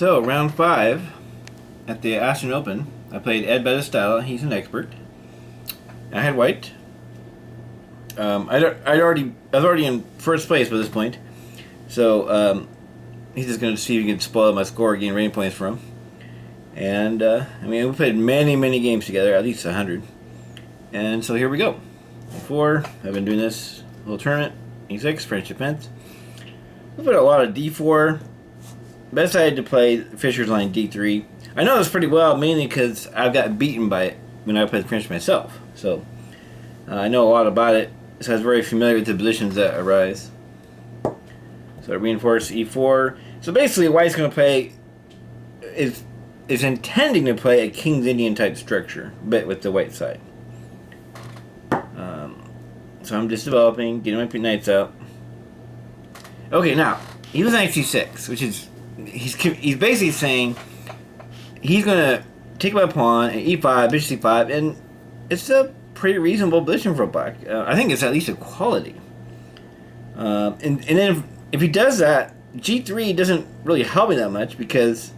So, round 5 at the Ashland Open, I played Battistella. He's an expert. I had white. I was already in first place by this point, so he's just going to see if he can spoil my score, gain rating points from him. And I mean, we played many games together, at least 100. And so here we go. E4. I've been doing this little tournament. E6, French defense. We played a lot of D4. But I decided to play Fisher's line D3. I know this pretty well, mainly because I've got beaten by it when I played French myself. So I know a lot about it. So I was very familiar with the positions that arise. So I reinforce E4. So basically, White's going to play is intending to play a King's Indian type structure, but with the white side. So I'm just developing, getting my knights out. Okay, now he was knight c6, which is he's basically saying he's gonna take my pawn and e5, bishop c5, and it's a pretty reasonable position for black. I think it's at least a quality. And then if he does that, g3 doesn't really help me that much because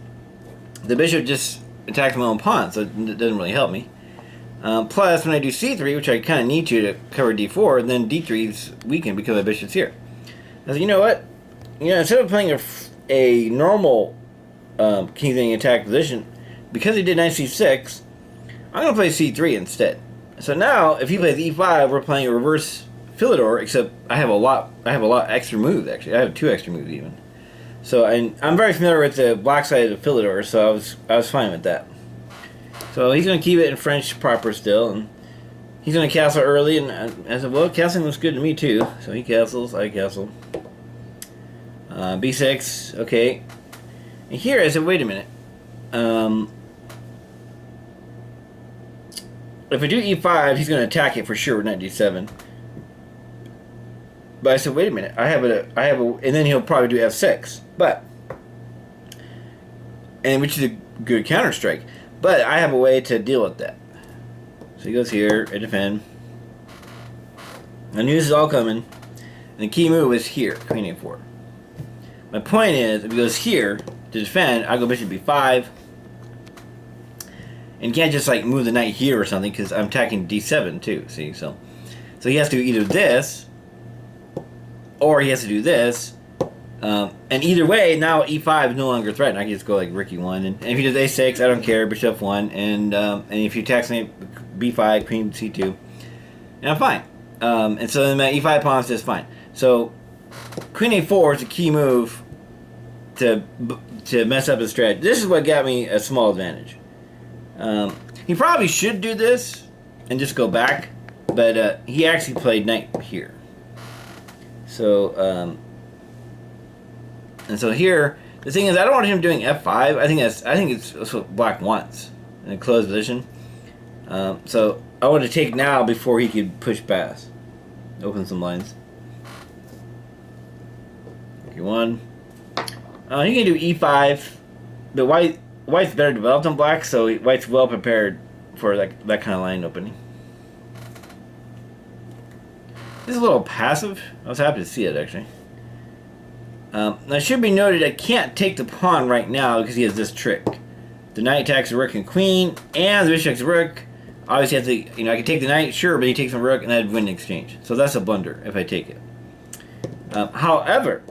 the bishop just attacks my own pawn, so it doesn't really help me. Plus, when I do c3, which I kind of need to cover d4, then d3 is weakened because my bishop's here. I said, you know what? Instead of playing a normal King's Indian attack position, because he did knight c6, I'm going to play c3 instead. So now, if he plays e5, we're playing a reverse Philidor, except I have a lot extra moves, actually. I have 2 extra moves, even. So I'm very familiar with the black side of the Philidor, so I was fine with that. So he's going to keep it in French proper still, and he's going to castle early, and I said, well, castling looks good to me too. So he castles, I castle. B6, okay. And here I said, wait a minute. If I do e5, he's going to attack it for sure with knight d7. But I said, wait a minute, I have a, and then he'll probably do f6. Which is a good counter strike. But I have a way to deal with that. So he goes here, I defend. I knew this is all coming. And the key move is here, queen a4. My point is, if he goes here to defend, I go bishop b5. And you can't just like move the knight here or something because I'm attacking d7 too, see? So he has to do either this, or he has to do this. And either way, now e5 is no longer threatened. I can just go like Ricky 1, and if he does a6, I don't care, bishop 1, and if he attacks me, b5, queen c2, and I'm fine. And so then my e5 pawn is just fine. So queen a4 is a key move to mess up his strategy. This is what got me a small advantage. He probably should do this and just go back, but he actually played knight here. So and so here, the thing is, I don't want him doing f5. I think it's what black wants in a closed position. So I want to take now before he could push past. Open some lines. Okay, 1. He can do e5, but white's better developed than black, so white's well prepared for that kind of line opening. This is a little passive. I was happy to see it, actually. Now, it should be noted I can't take the pawn right now because he has this trick. The knight attacks the rook and queen, and the bishop attacks the rook. Obviously, I have to, I can take the knight, sure, but he takes the rook, and I'd win the exchange. So that's a blunder if I take it. However,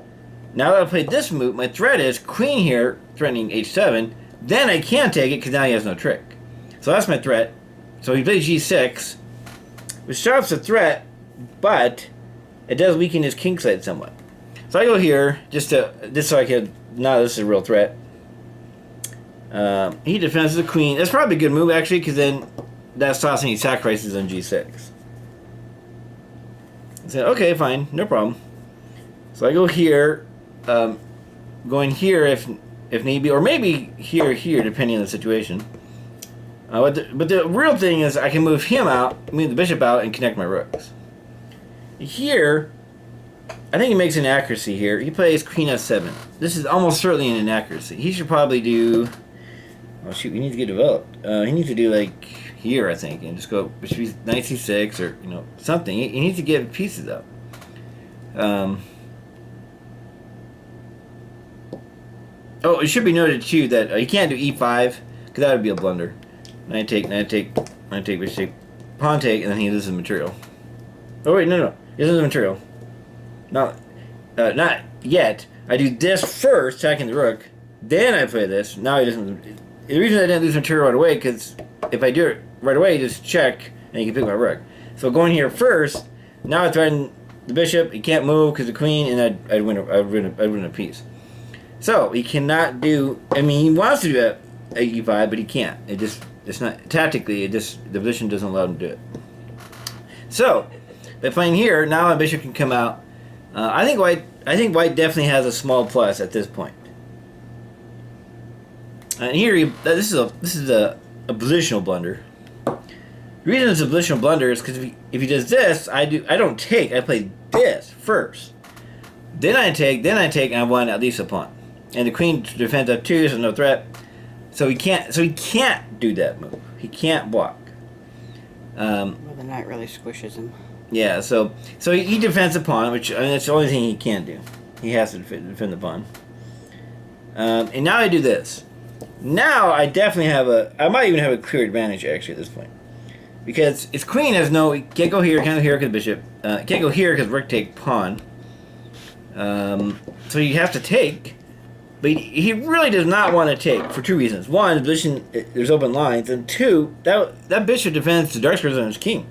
now that I played this move, my threat is queen here, threatening h7. Then I can take it because now he has no trick. So that's my threat. So he plays g6, which stops the threat, but it does weaken his king side somewhat. So I go here just so I can. Now this is a real threat. He defends the queen. That's probably a good move actually, because then that stops any sacrifices on g6. I said, okay, fine, no problem. So I go here, going here if need be, or maybe here depending on the situation. But the real thing is I can move him out, move the bishop out, and connect my rooks. Here, I think he makes an inaccuracy here. He plays queen f7. This is almost certainly an inaccuracy. He should probably do... Oh shoot, he needs to get developed. He needs to do like here, I think, and just go knight c6 or something. He needs to get pieces up. Oh, it should be noted too that you can't do e5 because that would be a blunder. Knight take, bishop take, pawn take, and then he loses material. Oh wait, no, he loses material. Not yet. I do this first, attacking the rook. Then I play this. Now he doesn't. The reason I didn't lose material right away because if I do it right away, you just check and you can pick my rook. So going here first. Now I threaten the bishop. He can't move because the queen, and I'd win a piece. So he cannot do. I mean, he wants to do a e5, but he can't. It's not tactically. The position doesn't allow him to do it. So by playing here, now my bishop can come out. I think white definitely has a small plus at this point. And here, this is a positional blunder. The reason it's a positional blunder is because if he does this, I don't take. I play this first. Then I take, and I won at least a pawn. And the queen defends up 2, so no threat. So he can't do that move. He can't block. Well, the knight really squishes him. Yeah, so he defends the pawn, which that's the only thing he can do. He has to defend the pawn. And now I do this. Now I definitely I might even have a clear advantage actually at this point. Because his queen has he can't go here, can't go here because bishop. Can't go here because rook take pawn. So you have to take. But he really does not want to take for 2 reasons. One, the position, there's open lines. And 2, that bishop defends the dark squares on his king.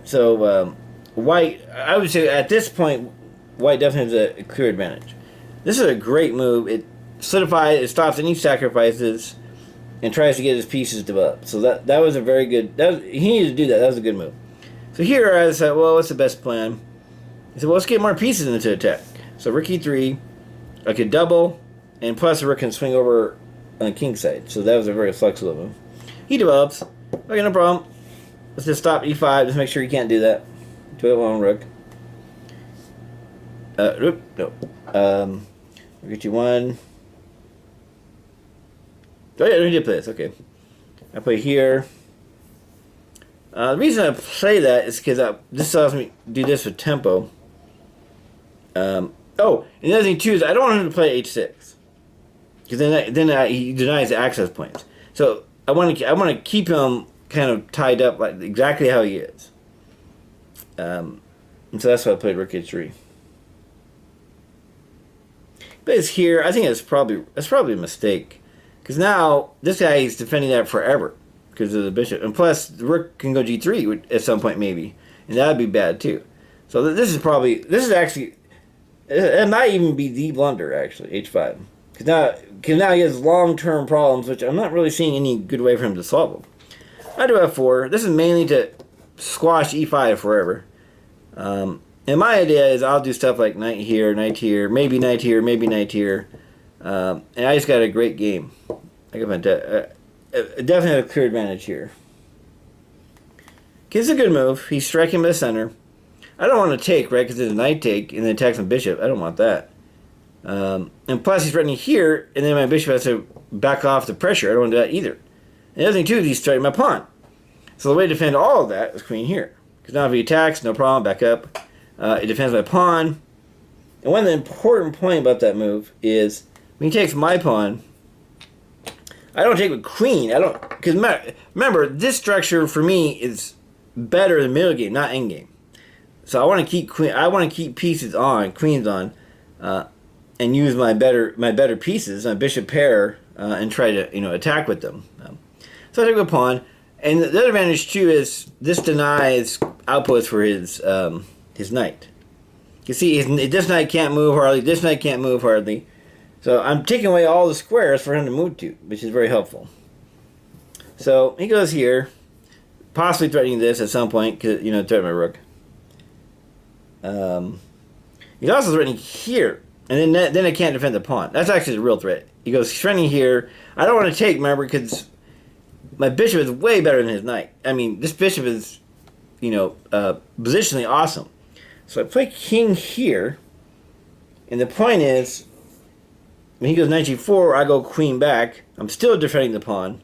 So white, I would say at this point, white definitely has a clear advantage. This is a great move. It solidifies, it stops any sacrifices, and tries to get his pieces developed. So that was a very good. He needed to do that. That was a good move. So here I said, well, what's the best plan? He said, well, let's get more pieces into attack. So rook e3, I could double, and plus the rook can swing over on the king side. So that was a very flexible move. He develops. Okay, no problem. Let's just stop e5. Just make sure you can't do that. Do it on rook. No. Rook e1. Oh yeah, we did play this. Okay, I play here. The reason I play that is because this allows me to do this with tempo. And the other thing too is I don't want him to play h6 because then he denies the access points. So I want to keep him kind of tied up like exactly how he is. And so that's why I played rook h3. But it's here. I think that's probably a mistake. Because now, this guy is defending that forever because of the bishop. And plus, the rook can go g3 at some point, maybe. And that would be bad, too. So this is actually, it might even be the blunder, actually, h5. Because now he has long-term problems, which I'm not really seeing any good way for him to solve them. I do f4. This is mainly to squash e5 forever. And my idea is I'll do stuff like knight here, maybe knight here, maybe knight here. And I just got a great game. I definitely had a clear advantage here. Okay, it's a good move. He's striking by the center. I don't want to take, right, because it's a knight take and then attacks my bishop. I don't want that. And plus he's threatening here, and then my bishop has to back off the pressure. I don't want to do that either. And the other thing too is he's striking my pawn. So the way to defend all of that is queen here. Because now if he attacks, no problem, back up. It defends my pawn. And one of the important point about that move is when he takes my pawn, I don't take with queen. I don't, because remember, this structure for me is better than middle game, not end game. So I want to keep queen. I want to keep pieces on, queens on, and use my better pieces, my bishop pair, and try to attack with them. So I take a pawn, and the other advantage too is this denies outputs for his knight. You see, this knight can't move hardly. This knight can't move hardly. So I'm taking away all the squares for him to move to, which is very helpful. So he goes here, possibly threatening this at some point, because threaten my rook. He's also threatening here, and then I can't defend the pawn. That's actually the real threat. He goes threatening here. I don't want to take, remember, because my bishop is way better than his knight. I mean, this bishop is, positionally awesome. So I play king here, and the point is, when he goes knight g4, I go queen back. I'm still defending the pawn.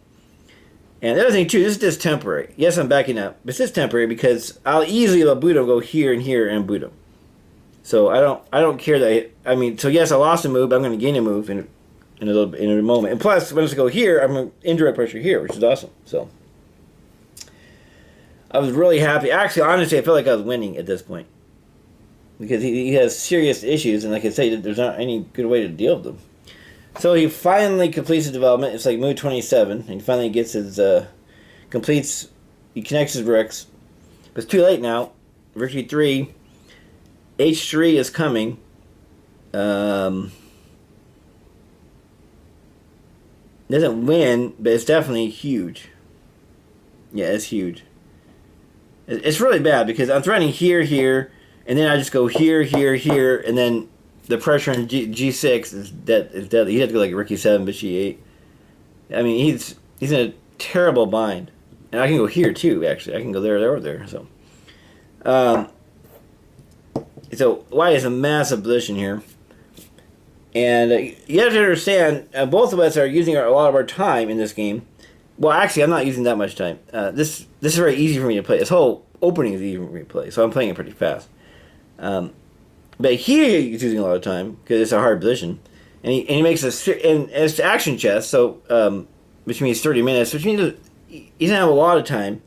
And the other thing, too, this is just temporary. Yes, I'm backing up, but it's just temporary because I'll easily boot him, go here and here and boot him. So I don't care that I mean. So yes, I lost a move, but I'm going to gain a move in a moment. And plus, when I go here, I'm in indirect pressure here, which is awesome. So I was really happy. Actually, honestly, I felt like I was winning at this point because he has serious issues, and like I say, there's not any good way to deal with them. So he finally completes his development. It's like move 27, and he finally gets his completes. He connects his bricks, but it's too late now. Victory 3. H3 is coming. Doesn't win, but it's definitely huge. Yeah, it's huge. It's really bad because I'm threatening here, and then I just go here, and then the pressure on G6 is dead. Is dead. He'd have to go like Ricky 7, but G8. I mean, he's in a terrible bind, and I can go here too. Actually, I can go there, or there. So, so white is a massive position here, and you have to understand both of us are using a lot of our time in this game. Well, actually, I'm not using that much time. This is very easy for me to play. This whole opening is easy for me to play, so I'm playing it pretty fast. But here he's using a lot of time because it's a hard position, and he makes and it's action chess, so which means 30 minutes, which means he doesn't have a lot of time,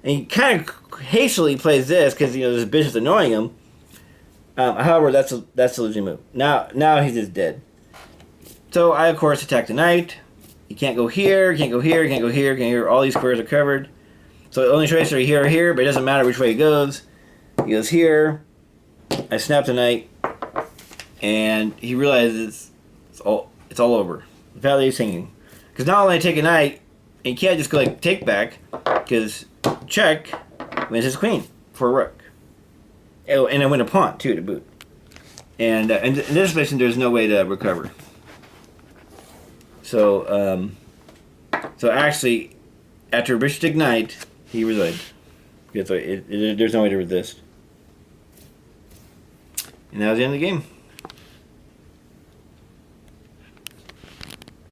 and he kind of hastily plays this because this bishop's annoying him. However, that's a losing move. Now he's just dead. So I of course attack the knight. He can't go here, can't go here, can't go here, can't here. All these squares are covered. So the only choice are here or here, but it doesn't matter which way he goes. He goes here. I snap the knight, and he realizes it's all over. The value's hanging. Because not only I take a knight, and you can't just go like take back, because check wins his queen for a rook. Oh, and I win a pawn too to boot. And in this position, there's no way to recover. So so actually, after bishop take knight, he resigned. Because there's no way to resist. And that was the end of the game.